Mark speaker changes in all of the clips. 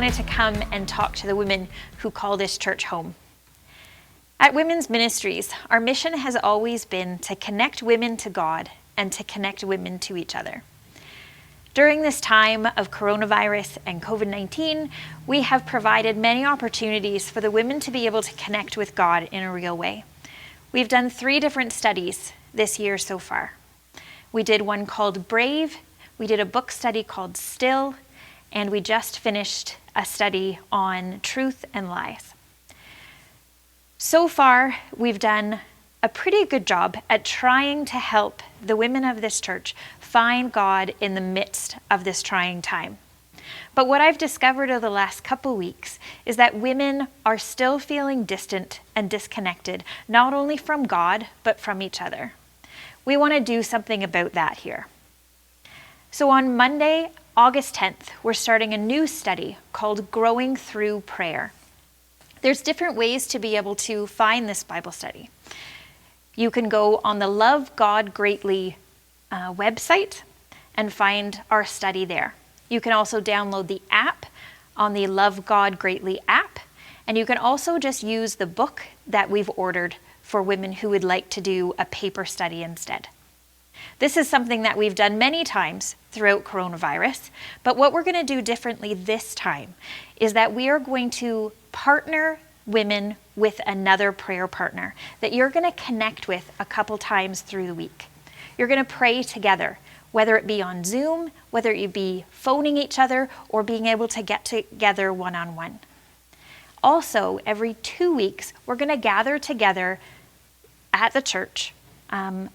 Speaker 1: wanted to come and talk to the women who call this church home. At Women's Ministries, our mission has always been to connect women to God and to connect women to each other. During this time of coronavirus and COVID-19, we have provided many opportunities for the women to be able to connect with God in a real way. We've done 3 different studies this year so far. We did one called Brave, we did a book study called Still, and we just finished a study on truth and lies. So far, we've done a pretty good job at trying to help the women of this church find God in the midst of this trying time. But what I've discovered over the last couple weeks is that women are still feeling distant and disconnected, not only from God, but from each other. We want to do something about that here. So on Monday, August 10th, we're starting a new study called Growing Through Prayer. There's different ways to be able to find this Bible study. You can go on the Love God Greatly website and find our study there. You can also download the app on the Love God Greatly app, and you can also just use the book that we've ordered for women who would like to do a paper study instead. This is something that we've done many times throughout coronavirus, but what we're going to do differently this time is that we are going to partner women with another prayer partner that you're going to connect with a couple times through the week. You're going to pray together, whether it be on Zoom, whether it be phoning each other, or being able to get together one-on-one. Also, every 2 weeks, we're going to gather together at the church,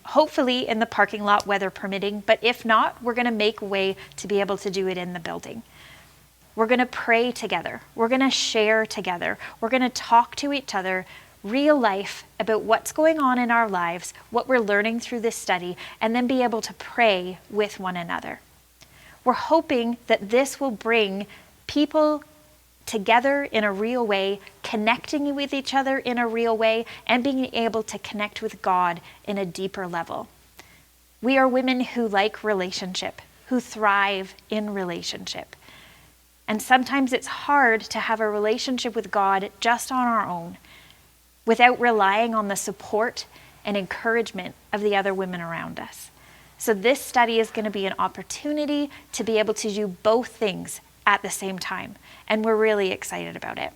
Speaker 1: hopefully in the parking lot, weather permitting, but if not, we're going to make a way to be able to do it in the building. We're going to pray together. We're going to share together. We're going to talk to each other real life about what's going on in our lives, what we're learning through this study, and then be able to pray with one another. We're hoping that this will bring people together in a real way, connecting with each other in a real way, and being able to connect with God in a deeper level. We are women who like relationship, who thrive in relationship. And sometimes it's hard to have a relationship with God just on our own, without relying on the support and encouragement of the other women around us. So this study is going to be an opportunity to be able to do both things at the same time, and we're really excited about it.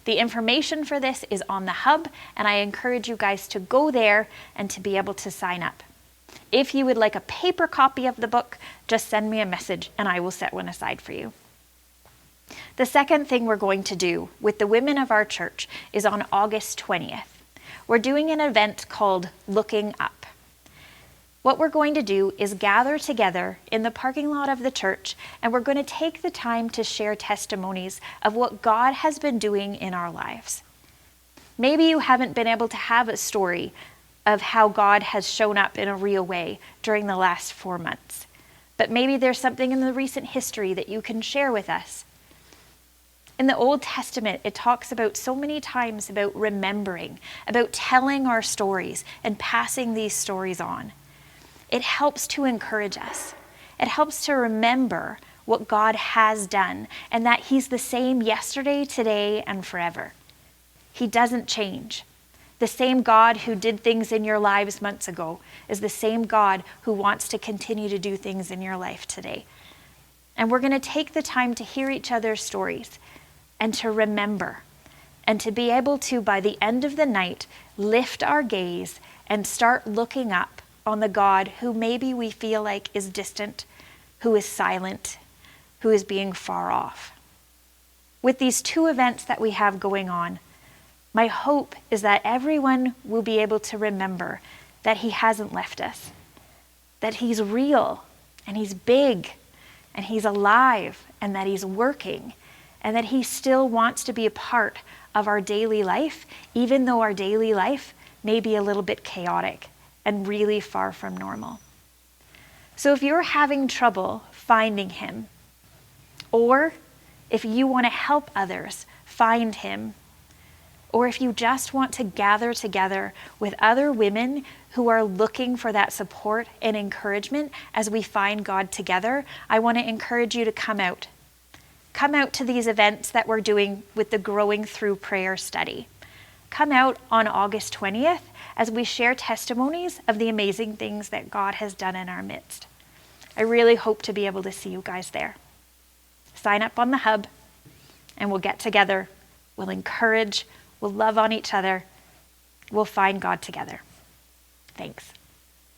Speaker 1: The information for this is on the hub, and I encourage you guys to go there and to be able to sign up. If you would like a paper copy of the book, just send me a message and I will set one aside for you. The second thing we're going to do with the women of our church is on August 20th. We're doing an event called Looking Up. What we're going to do is gather together in the parking lot of the church, and we're going to take the time to share testimonies of what God has been doing in our lives. Maybe you haven't been able to have a story of how God has shown up in a real way during the last 4 months, but maybe there's something in the recent history that you can share with us. In the Old Testament, it talks about so many times about remembering, about telling our stories and passing these stories on. It helps to encourage us. It helps to remember what God has done and that He's the same yesterday, today, and forever. He doesn't change. The same God who did things in your lives months ago is the same God who wants to continue to do things in your life today. And we're going to take the time to hear each other's stories and to remember, and to be able to, by the end of the night, lift our gaze and start looking up on the God who maybe we feel like is distant, who is silent, who is being far off. With these 2 events that we have going on, my hope is that everyone will be able to remember that He hasn't left us, that He's real, and He's big, and He's alive, and that He's working, and that He still wants to be a part of our daily life, even though our daily life may be a little bit chaotic and really far from normal. So if you're having trouble finding Him, or if you want to help others find Him, or if you just want to gather together with other women who are looking for that support and encouragement as we find God together, I want to encourage you to come out. come out to these events that we're doing with the Growing Through Prayer study. Come out on August 20th as we share testimonies of the amazing things that God has done in our midst. I really hope to be able to see you guys there. Sign up on the hub and we'll get together. We'll encourage, we'll love on each other. We'll find God together. Thanks.